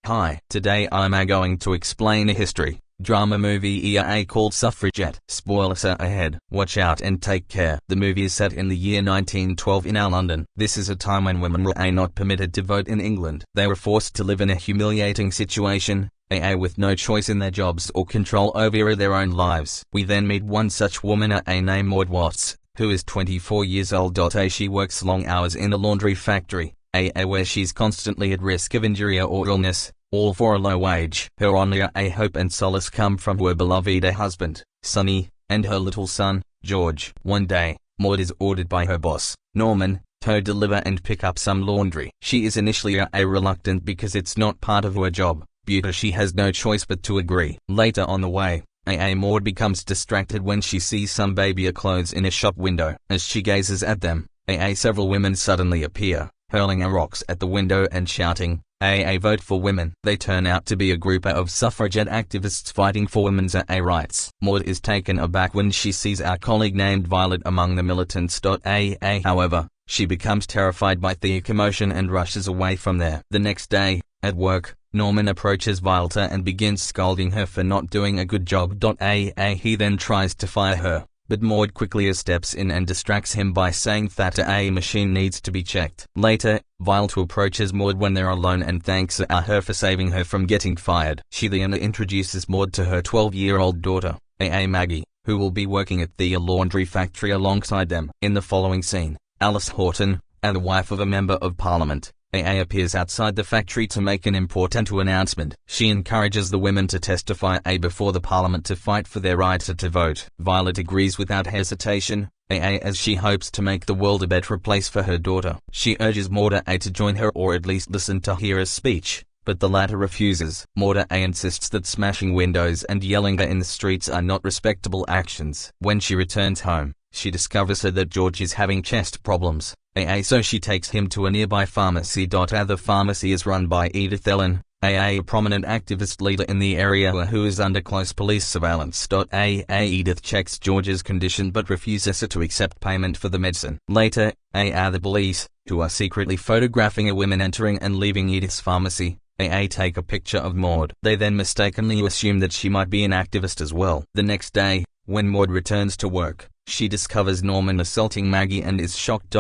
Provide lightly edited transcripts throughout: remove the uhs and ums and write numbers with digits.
Hi, today I'm going to explain a history drama movie called Suffragette. Spoilers are ahead. Watch out and take care. The movie is set in the year 1912 in London. This is a time when women were not permitted to vote in England. They were forced to live in a humiliating situation, with no choice in their jobs or control over their own lives. We then meet one such woman named Maud Watts, who is 24 years old. She works long hours in a laundry factory, where she's constantly at risk of injury or illness, all for a low wage. Her only hope and solace come from her beloved husband, Sonny, and her little son, George. One day, Maud is ordered by her boss, Norman, to deliver and pick up some laundry. She is initially reluctant because it's not part of her job, but she has no choice but to agree. Later on the way, Maud becomes distracted when she sees some baby clothes in a shop window. As she gazes at them, several women suddenly appear, hurling rocks at the window and shouting, vote for women. They turn out to be a group of suffragette activists fighting for women's rights. Maud is taken aback when she sees our colleague named Violet among the militants. However, she becomes terrified by the commotion and rushes away from there. The next day, at work, Norman approaches Violet and begins scolding her for not doing a good job. He then tries to fire her, but Maud quickly steps in and distracts him by saying that a machine needs to be checked. Later, Violet approaches Maud when they're alone and thanks her for saving her from getting fired. She then introduces Maud to her 12-year-old daughter, Maggie, who will be working at the laundry factory alongside them. In the following scene, Alice Horton, the wife of a member of Parliament, appears outside the factory to make an important announcement. She encourages the women to testify before the Parliament to fight for their right to vote. Violet agrees without hesitation, as she hopes to make the world a better place for her daughter. She urges Maud to join her or at least listen to her speech, but the latter refuses. Maud insists that smashing windows and yelling in the streets are not respectable actions. When she returns home, she discovers that George is having chest problems, so she takes him to a nearby pharmacy. The pharmacy is run by Edith Ellen, a prominent activist leader in the area who is under close police surveillance. Edith checks George's condition but refuses to accept payment for the medicine. Later, the police, who are secretly photographing a woman entering and leaving Edith's pharmacy, take a picture of Maud. They then mistakenly assume that she might be an activist as well. The next day, when Maud returns to work, she discovers Norman assaulting Maggie and is shocked.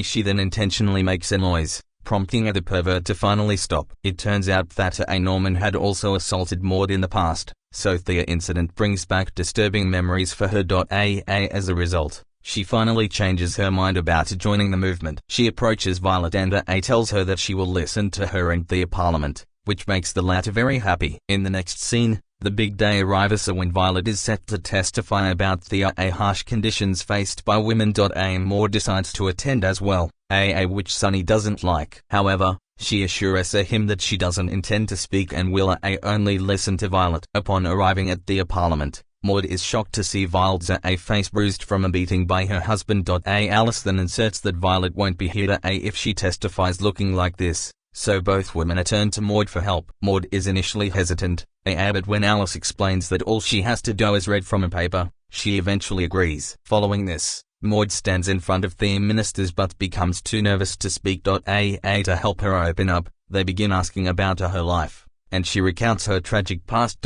She then intentionally makes a noise, prompting the pervert to finally stop. It turns out that Norman had also assaulted Maud in the past, so the incident brings back disturbing memories for her. As a result, she finally changes her mind about joining the movement. She approaches Violet and tells her that she will listen to her in the Parliament, which makes the latter very happy. In the next scene, the big day arrives when Violet is set to testify about the harsh conditions faced by women. Maud decides to attend as well, which Sonny doesn't like. However, she assures him that she doesn't intend to speak and will only listen to Violet. Upon arriving at the Parliament, Maud is shocked to see Violet's face bruised from a beating by her husband. Alice then inserts that Violet won't be here if she testifies looking like this, so both women turn to Maud for help. Maud is initially hesitant, but when Alice explains that all she has to do is read from a paper, she eventually agrees. Following this, Maud stands in front of the ministers but becomes too nervous to speak. To help her open up, they begin asking about her life, and she recounts her tragic past.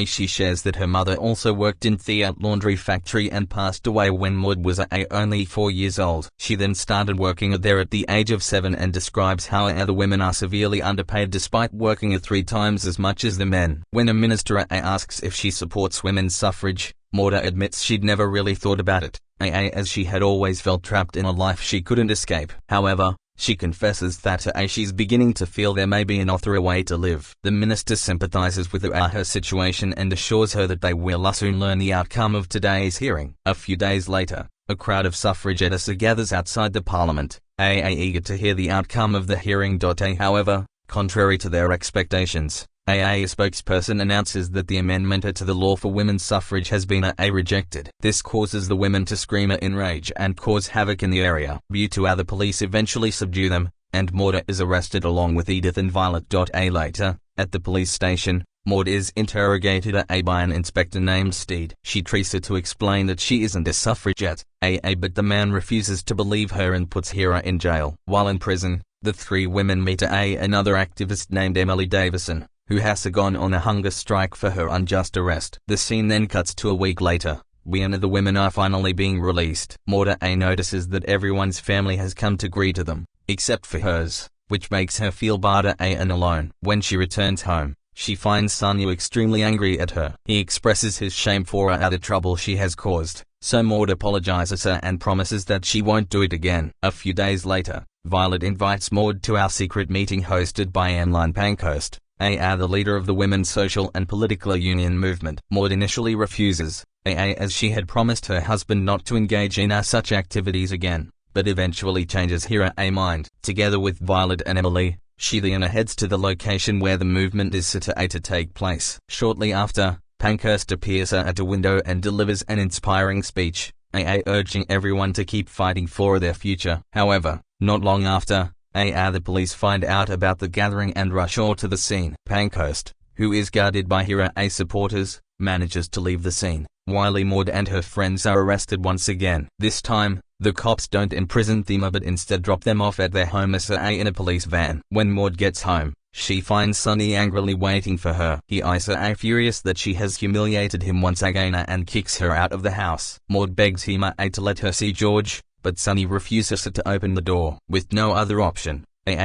She shares that her mother also worked in the laundry factory and passed away when Maud was only 4 years old. She then started working there at the age of 7 and describes how the women are severely underpaid despite working 3 times as much as the men. When a minister asks if she supports women's suffrage, Maud admits she'd never really thought about it, as she had always felt trapped in a life she couldn't escape. However, she confesses that she's beginning to feel there may be an other way to live. The minister sympathizes with her situation and assures her that they will soon learn the outcome of today's hearing. A few days later, a crowd of suffragettes gathers outside the Parliament, eager to hear the outcome of the hearing. However, contrary to their expectations, a spokesperson announces that the amendment to the law for women's suffrage has been rejected. This causes the women to scream in rage and cause havoc in the area. The police eventually subdue them, and Maud is arrested along with Edith and Violet. Later, at the police station, Maud is interrogated by an inspector named Steed. She tries to explain that she isn't a suffragette, but the man refuses to believe her and puts her in jail. While in prison, The three women meet another activist named Emily Davison, who has gone on a hunger strike for her unjust arrest. The scene then cuts to a week later. We and the women are finally being released. Maud notices that everyone's family has come to greet them, except for hers, which makes her feel bad and alone. When she returns home, she finds Sonny extremely angry at her. He expresses his shame for the trouble she has caused, so Maud apologizes and promises that she won't do it again. A few days later, Violet invites Maud to our secret meeting hosted by Anne Pankhurst, the leader of the women's social and political union movement. Maud initially refuses, as she had promised her husband not to engage in such activities again, but eventually changes her mind. Together with Violet and Emily, she then heads to the location where the movement is set to take place. Shortly after, Pankhurst appears at a window and delivers an inspiring speech, urging everyone to keep fighting for their future. However, not long after, the police find out about the gathering and rush to the scene. Pankhurst, who is guarded by her supporters, manages to leave the scene, while Maud and her friends are arrested once again. This time, the cops don't imprison them but instead drop them off at their home in a police van. When Maud gets home, she finds Sonny angrily waiting for her. He is furious that she has humiliated him once again and kicks her out of the house. Maud begs him to let her see George, but Sonny refuses to open the door. With no other option,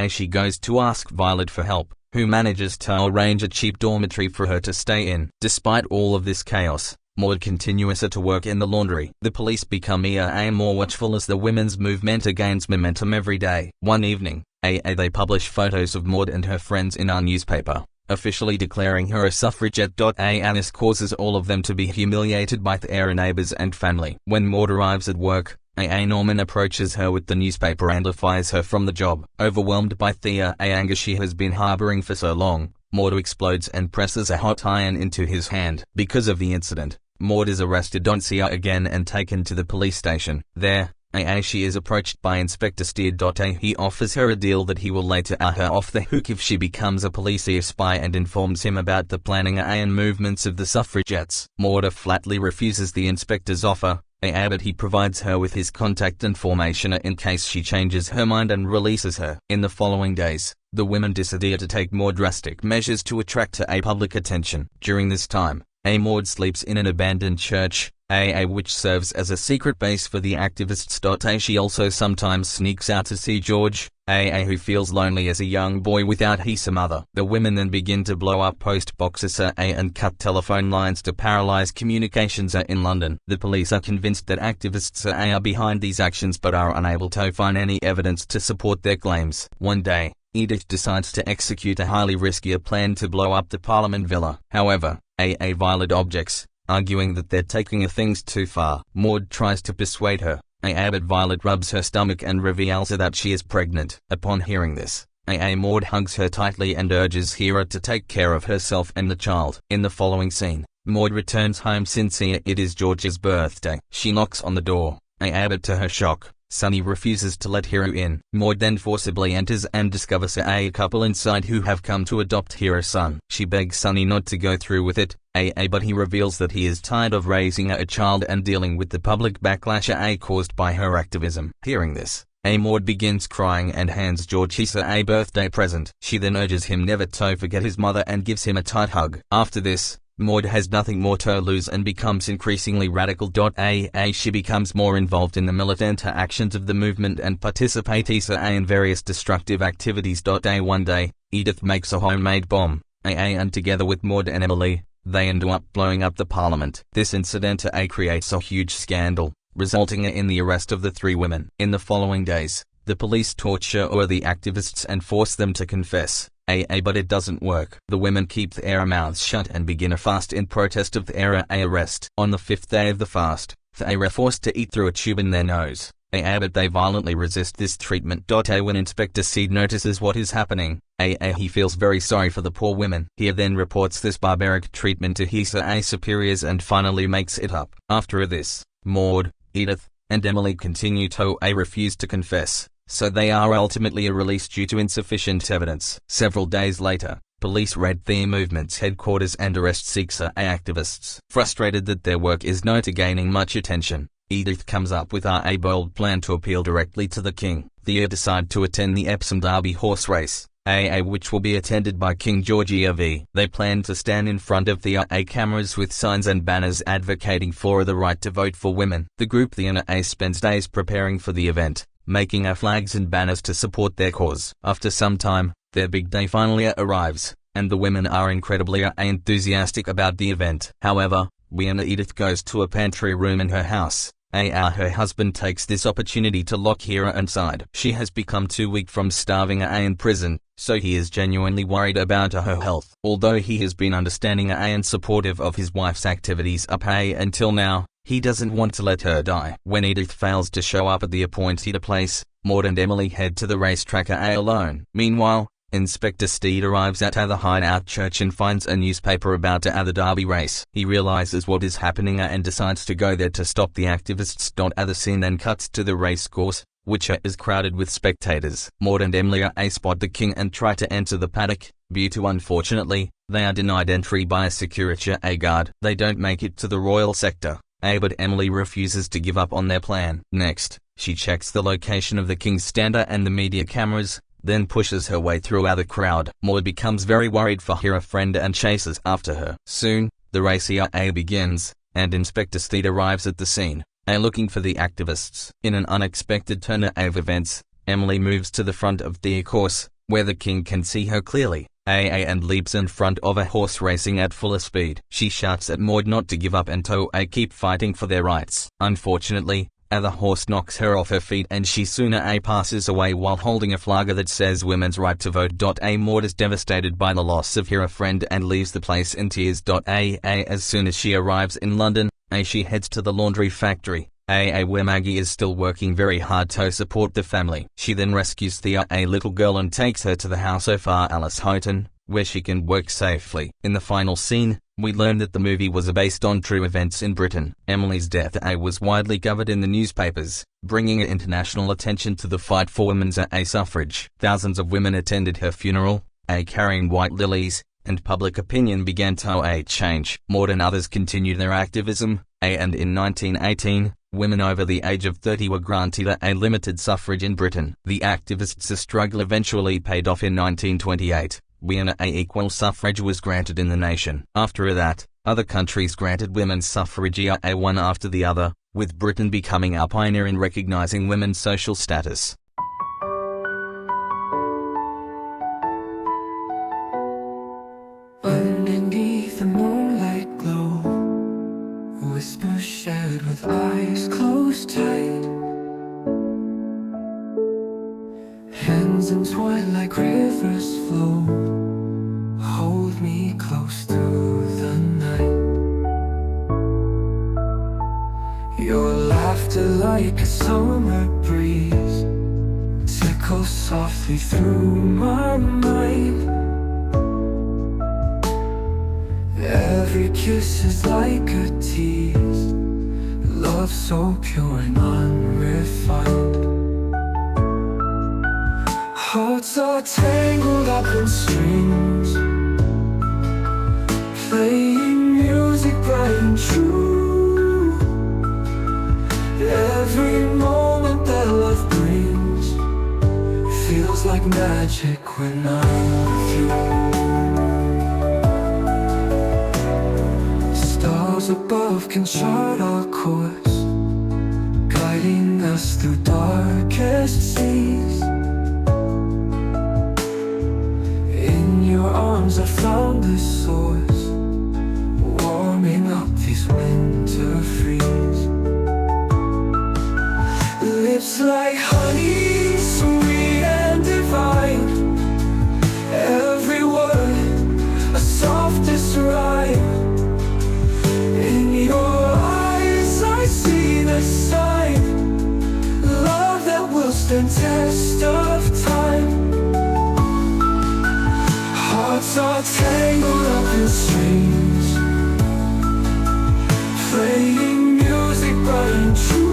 she goes to ask Violet for help, who manages to arrange a cheap dormitory for her to stay in. Despite all of this chaos, Maud continues to work in the laundry. The police become more watchful as the women's movement gains momentum every day. One evening, they publish photos of Maud and her friends in our newspaper, officially declaring her a suffragette. This causes all of them to be humiliated by their neighbors and family. When Maud arrives at work, Norman approaches her with the newspaper and fires her from the job. Overwhelmed by the anger she has been harboring for so long, Maud explodes and presses a hot iron into his hand. Because of the incident, Maud is arrested again and taken to the police station. There, she is approached by Inspector Steer. He offers her a deal that he will later let her off the hook if she becomes a police spy and informs him about the planning and movements of the suffragettes. Maud flatly refuses the inspector's offer, but he provides her with his contact information in case she changes her mind and releases her. In the following days, the women decide to take more drastic measures to attract public attention. During this time, Maud sleeps in an abandoned church, which serves as a secret base for the activists. She also sometimes sneaks out to see George, who feels lonely as a young boy without his mother. The women then begin to blow up post boxes and cut telephone lines to paralyze communications in London. The police are convinced that activists are behind these actions but are unable to find any evidence to support their claims. One day, Edith decides to execute a highly risky plan to blow up the Parliament Villa. However, Violet objects, arguing that they're taking things too far. Maud tries to persuade her, but Violet rubs her stomach and reveals that she is pregnant. Upon hearing this, Maud hugs her tightly and urges her to take care of herself and the child. In the following scene, Maud returns home since it is George's birthday. She knocks on the door, but to her shock, Sonny refuses to let her in. Maud then forcibly enters and discovers a couple inside who have come to adopt her son. She begs Sonny not to go through with it, but he reveals that he is tired of raising a child and dealing with the public backlash caused by her activism. Hearing this, Maud begins crying and hands George his birthday present. She then urges him never to forget his mother and gives him a tight hug. After this, Maud has nothing more to lose and becomes increasingly radical. She becomes more involved in the militant actions of the movement and participates in various destructive activities. One day, Edith makes a homemade bomb, and together with Maud and Emily, they end up blowing up the Parliament. This incident creates a huge scandal, resulting in the arrest of the three women. In the following days, the police torture the activists and force them to confess. But it doesn't work. The women keep their mouths shut and begin a fast in protest of their arrest. On the fifth day of the fast, they are forced to eat through a tube in their nose, but they violently resist this treatment. When Inspector Seed notices what is happening, he feels very sorry for the poor women. He then reports this barbaric treatment to his superiors and finally makes it up. After this, Maud, Edith, and Emily continue to refuse to confess, so they are ultimately released due to insufficient evidence. Several days later, police raid the movement's headquarters and arrest 6 activists. Frustrated that their work is not gaining much attention, Edith comes up with a bold plan to appeal directly to the king. Thea decide to attend the Epsom Derby horse race, which will be attended by King Georgia V. They plan to stand in front of the cameras with signs and banners advocating for the right to vote for women. The group the spends days preparing for the event, making flags and banners to support their cause. After some time, their big day finally arrives, and the women are incredibly enthusiastic about the event. However, when Edith goes to a pantry room in her house, her husband takes this opportunity to lock Hera inside. She has become too weak from starving in prison, so he is genuinely worried about her health. Although he has been understanding and supportive of his wife's activities until now, he doesn't want to let her die. When Edith fails to show up at the appointed place, Maud and Emily head to the racetrack alone. Meanwhile, Inspector Steed arrives at the hideout church and finds a newspaper about the Derby race. He realizes what is happening and decides to go there to stop the activists. The scene then cuts to the race course, which is crowded with spectators. Maud and Emily spot the king and try to enter the paddock, but unfortunately, they are denied entry by a security guard. They don't make it to the royal sector, but Emily refuses to give up on their plan. Next, she checks the location of the king's stand and the media cameras, then pushes her way through the crowd. Maud becomes very worried for her friend and chases after her. Soon, the race begins, and Inspector Steed arrives at the scene, looking for the activists. In an unexpected turn of events, Emily moves to the front of the course, where the king can see her clearly, and leaps in front of a horse racing at full speed. She shouts at Maud not to give up and to keep fighting for their rights. Unfortunately, the horse knocks her off her feet and she soon passes away while holding a flag that says women's right to vote. Maud is devastated by the loss of her friend and leaves the place in tears. As soon as she arrives in London, she heads to the laundry factory, where Maggie is still working very hard to support the family. She then rescues the little girl and takes her to the house of Alice Houghton, where she can work safely. In the final scene, we learn that the movie was based on true events in Britain. Emily's death was widely covered in the newspapers, bringing international attention to the fight for women's suffrage. Thousands of women attended her funeral, carrying white lilies, and public opinion began to change. Maud and others continued their activism, and in 1918, women over the age of 30 were granted limited suffrage in Britain. The activists' struggle eventually paid off in 1928. When equal suffrage was granted in the nation. After that, other countries granted women's suffrage one after the other, with Britain becoming a pioneer in recognizing women's social status. Underneath the moonlight glow, whispers shared with eyes closed tight, hands entwined like rivers flow. Hold me close through the night. Your laughter like a summer breeze tickles softly through my mind. Every kiss is like a tease, love so pure and unrefined. Hearts are tangled up in strings, playing music bright and true. Every moment that love brings feels like magic when I'm with you. Stars above can chart our course, guiding us through darkest seas. In your arms I found the source, warming up these winter freeze. Lips like honey, sweet and divine. Every word a softest rhyme. In your eyes I see the sign, love that will stand test of time. Hearts are tangled up in strings, playing music bright and true.